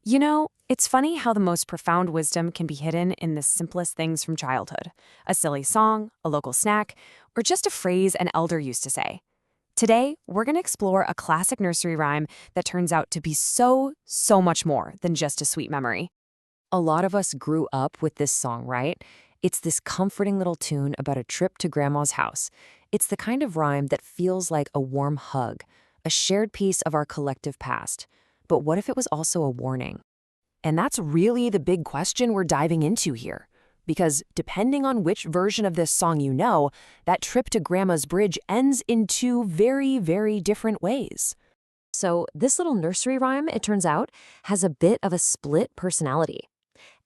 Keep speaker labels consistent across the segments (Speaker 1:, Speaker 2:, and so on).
Speaker 1: You know, it's funny how the most profound wisdom can be hidden in the simplest things from childhood. A silly song, a local snack, or just a phrase an elder used to say. Today, we're going to explore a classic nursery rhyme that turns out to be so much more than just a sweet memory. A lot of us grew up with this song, right? It's this comforting little tune about a trip to grandma's house. It's the kind of rhyme that feels like a warm hug, a shared piece of our collective past. But what if it was also a warning? And that's really the big question we're diving into here. Because depending on which version of this song you know, that trip to Grandma's bridge ends in two very different ways. So this little nursery rhyme, it turns out, has a bit of a split personality.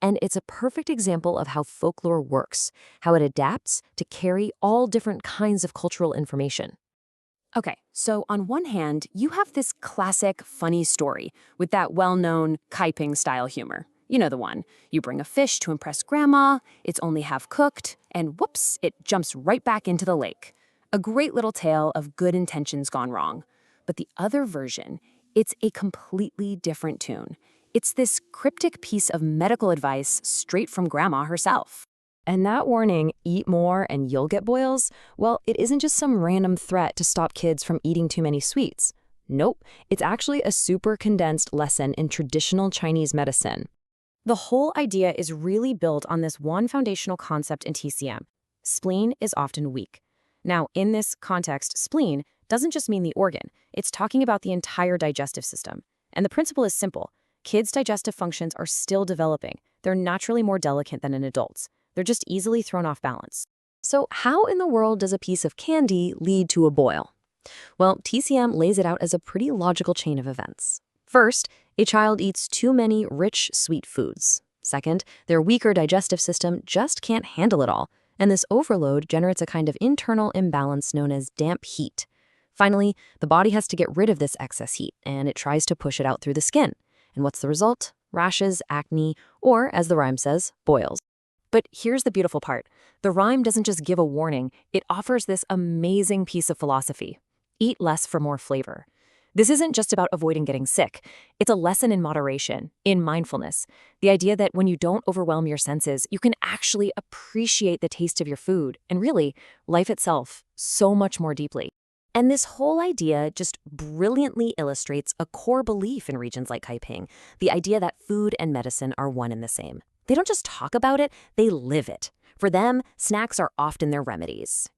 Speaker 1: And it's a perfect example of how folklore works, how it adapts to carry all different kinds of cultural information. Okay, so on one hand, you have this classic, funny story with that well-known Kaiping-style humor. You know the one. You bring a fish to impress grandma, it's only half cooked, and whoops, it jumps right back into the lake. A great little tale of good intentions gone wrong. But the other version, it's a completely different tune. It's this cryptic piece of medical advice straight from grandma herself. And that warning, eat more and you'll get boils, well, it isn't just some random threat to stop kids from eating too many sweets. Nope, it's actually a super condensed lesson in traditional Chinese medicine. The whole idea is really built on this one foundational concept in TCM. Spleen is often weak. Now, in this context, spleen doesn't just mean the organ. It's talking about the entire digestive system. And the principle is simple. Kids' digestive functions are still developing. They're naturally more delicate than in adults. They're just easily thrown off balance. So how in the world does a piece of candy lead to a boil? Well, TCM lays it out as a pretty logical chain of events. First, a child eats too many rich, sweet foods. Second, their weaker digestive system just can't handle it all, and this overload generates a kind of internal imbalance known as damp heat. Finally, the body has to get rid of this excess heat, and it tries to push it out through the skin. And what's the result? Rashes, acne, or, as the rhyme says, boils. But here's the beautiful part. The rhyme doesn't just give a warning, it offers this amazing piece of philosophy. Eat less for more flavor. This isn't just about avoiding getting sick. It's a lesson in moderation, in mindfulness. The idea that when you don't overwhelm your senses, you can actually appreciate the taste of your food, and really, life itself, so much more deeply. And this whole idea just brilliantly illustrates a core belief in regions like Kaiping, the idea that food and medicine are one and the same. They don't just talk about it, they live it. For them, snacks are often their remedies.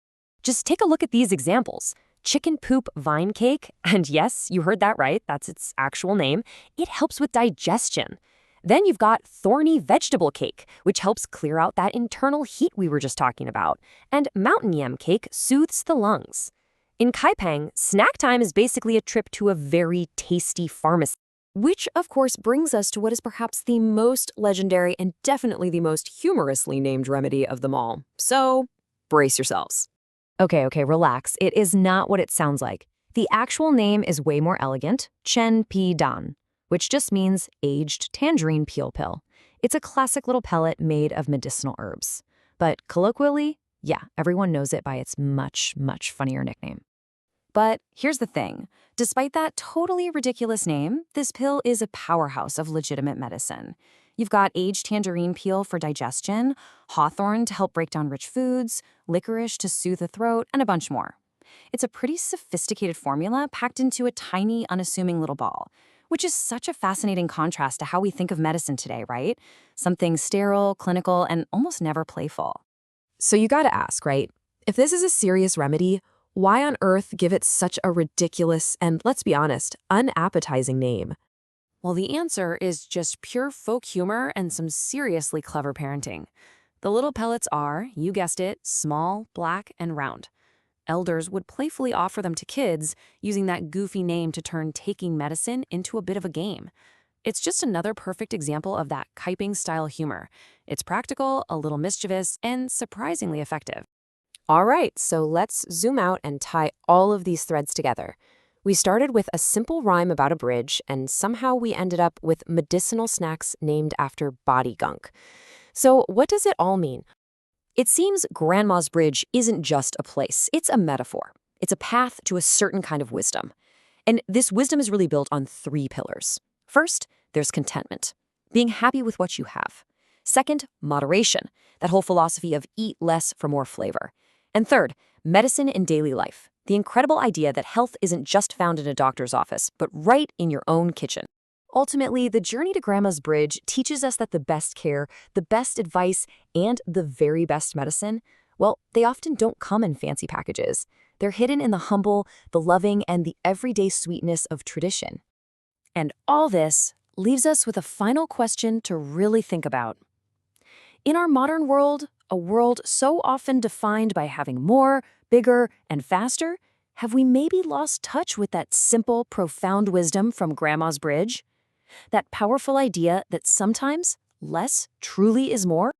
Speaker 1: Just take a look at these examples. Chicken poop vine cake, and yes, you heard that right, that's its actual name, it helps with digestion. Then you've got thorny vegetable cake, which helps clear out that internal heat we were just talking about. And mountain yam cake soothes the lungs. In Kaiping, snack time is basically a trip to a very tasty pharmacy. Which, of course, brings us to what is perhaps the most legendary and definitely the most humorously named remedy of them all. So, brace yourselves. Okay, relax. It is not what it sounds like. The actual name is way more elegant, Chenpi, which just means aged tangerine peel pill. It's a classic little pellet made of medicinal herbs. But colloquially, yeah, everyone knows it by its much funnier nickname. But here's the thing. Despite that totally ridiculous name, this pill is a powerhouse of legitimate medicine. You've got aged tangerine peel for digestion, hawthorn to help break down rich foods, licorice to soothe the throat, and a bunch more. It's a pretty sophisticated formula packed into a tiny, unassuming little ball, which is such a fascinating contrast to how we think of medicine today, right? Something sterile, clinical, and almost never playful. So you gotta ask, right? If this is a serious remedy, why on earth give it such a ridiculous and, let's be honest, unappetizing name? Well, the answer is just pure folk humor and some seriously clever parenting. The little pellets are, you guessed it, small, black, and round. Elders would playfully offer them to kids, using that goofy name to turn taking medicine into a bit of a game. It's just another perfect example of that Kaiping-style humor. It's practical, a little mischievous, and surprisingly effective. All right, so let's zoom out and tie all of these threads together. We started with a simple rhyme about a bridge, and somehow we ended up with medicinal snacks named after body gunk. So what does it all mean? It seems Grandma's bridge isn't just a place, it's a metaphor. It's a path to a certain kind of wisdom. And this wisdom is really built on three pillars. First,
Speaker 2: there's contentment, being happy with what you have. Second, moderation, that whole philosophy of eat less for more flavor. And third, medicine in daily life, the incredible idea that health isn't just found in a doctor's office, but right in your own kitchen. Ultimately, the journey to Grandma's Bridge teaches us that the best care, the best advice, and the very best medicine, well, they often don't come in fancy packages. They're hidden in the humble, the loving, and the everyday sweetness of tradition.
Speaker 1: And all this leaves us with a final question to really think about. In our modern world, a world so often defined by having more, bigger, and faster, have we maybe lost touch with that simple, profound wisdom from Grandma's Bridge? That powerful idea that sometimes less truly is more?